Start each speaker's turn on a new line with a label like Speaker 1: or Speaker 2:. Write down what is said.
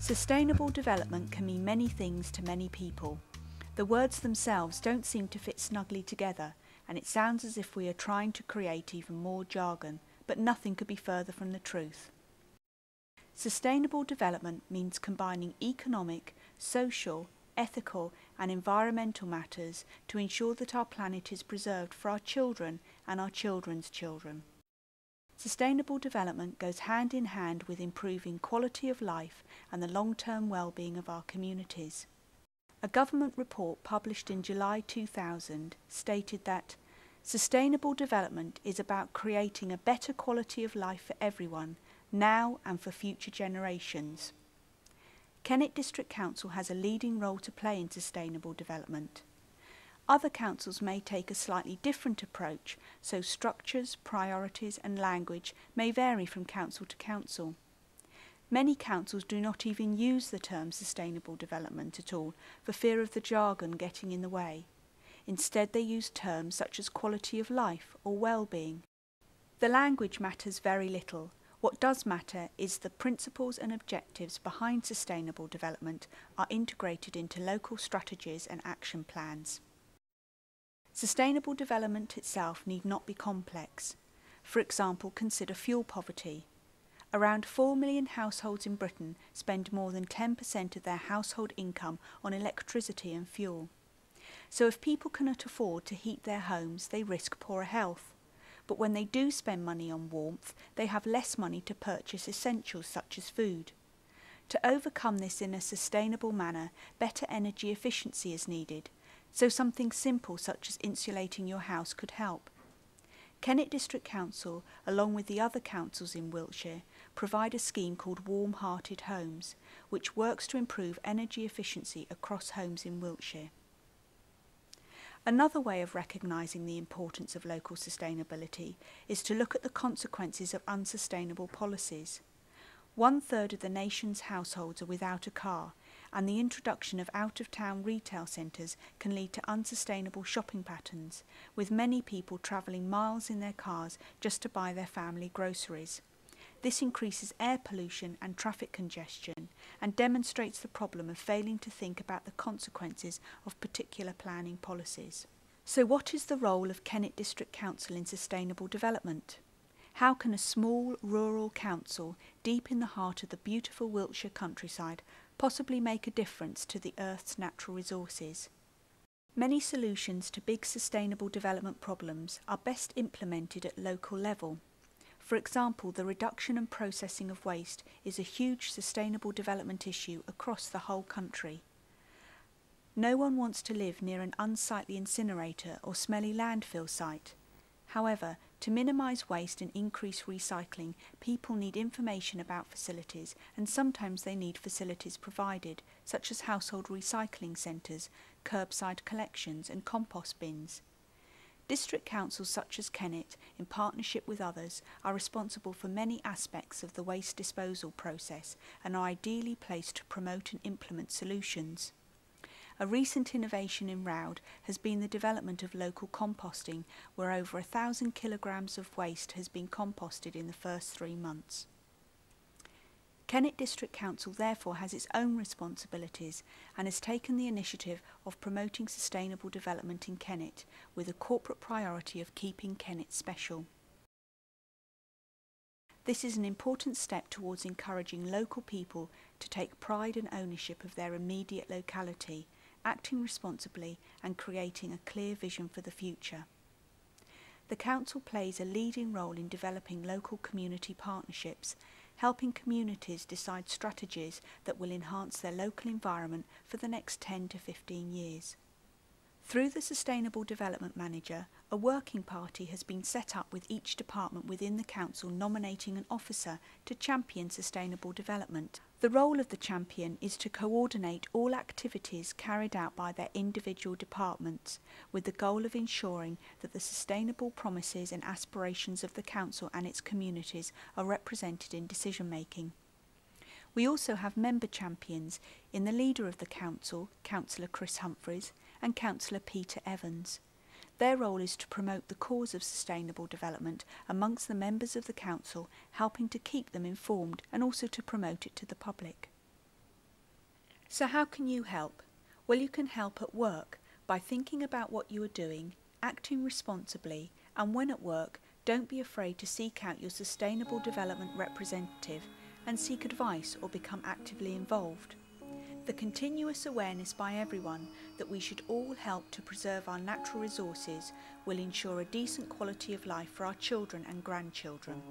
Speaker 1: Sustainable development can mean many things to many people. The words themselves don't seem to fit snugly together, and it sounds as if we are trying to create even more jargon, but nothing could be further from the truth. Sustainable development means combining economic, social, ethical and environmental matters to ensure that our planet is preserved for our children and our children's children. Sustainable development goes hand in hand with improving quality of life and the long-term well-being of our communities. A government report published in July 2000 stated that sustainable development is about creating a better quality of life for everyone, now and for future generations. Kennet District Council has a leading role to play in sustainable development. Other councils may take a slightly different approach, so structures, priorities and language may vary from council to council. Many councils do not even use the term sustainable development at all for fear of the jargon getting in the way. Instead they use terms such as quality of life or well-being. The language matters very little. What does matter is the principles and objectives behind sustainable development are integrated into local strategies and action plans. Sustainable development itself need not be complex. For example, consider fuel poverty. Around 4 million households in Britain spend more than 10% of their household income on electricity and fuel. So if people cannot afford to heat their homes, they risk poorer health. But when they do spend money on warmth, they have less money to purchase essentials such as food. To overcome this in a sustainable manner, better energy efficiency is needed. So something simple such as insulating your house could help. Kennet District Council, along with the other councils in Wiltshire, provide a scheme called Warm-Hearted Homes, which works to improve energy efficiency across homes in Wiltshire. Another way of recognising the importance of local sustainability is to look at the consequences of unsustainable policies. 1/3 of the nation's households are without a car, and the introduction of out-of-town retail centres can lead to unsustainable shopping patterns, with many people travelling miles in their cars just to buy their family groceries. This increases air pollution and traffic congestion and demonstrates the problem of failing to think about the consequences of particular planning policies. So what is the role of Kennet District Council in sustainable development? How can a small rural council deep in the heart of the beautiful Wiltshire countryside possibly make a difference to the Earth's natural resources? Many solutions to big sustainable development problems are best implemented at local level. For example, the reduction and processing of waste is a huge sustainable development issue across the whole country. No one wants to live near an unsightly incinerator or smelly landfill site. However, to minimise waste and increase recycling, people need information about facilities, and sometimes they need facilities provided, such as household recycling centres, curbside collections and compost bins. District councils such as Kennet, in partnership with others, are responsible for many aspects of the waste disposal process and are ideally placed to promote and implement solutions. A recent innovation in Roud has been the development of local composting, where over 1,000 kilograms of waste has been composted in the first 3 months. Kennet District Council therefore has its own responsibilities and has taken the initiative of promoting sustainable development in Kennet, with a corporate priority of keeping Kennet special. This is an important step towards encouraging local people to take pride and ownership of their immediate locality, acting responsibly and creating a clear vision for the future. The Council plays a leading role in developing local community partnerships, helping communities decide strategies that will enhance their local environment for the next 10 to 15 years. Through the Sustainable Development Manager, a working party has been set up with each department within the Council nominating an officer to champion sustainable development. The role of the champion is to coordinate all activities carried out by their individual departments, with the goal of ensuring that the sustainable promises and aspirations of the Council and its communities are represented in decision making. We also have member champions in the leader of the Council, Councillor Chris Humphreys, and Councillor Peter Evans. Their role is to promote the cause of sustainable development amongst the members of the Council, helping to keep them informed and also to promote it to the public. So how can you help? Well, you can help at work by thinking about what you are doing, acting responsibly, and when at work, don't be afraid to seek out your sustainable development representative and seek advice or become actively involved. The continuous awareness by everyone that we should all help to preserve our natural resources will ensure a decent quality of life for our children and grandchildren.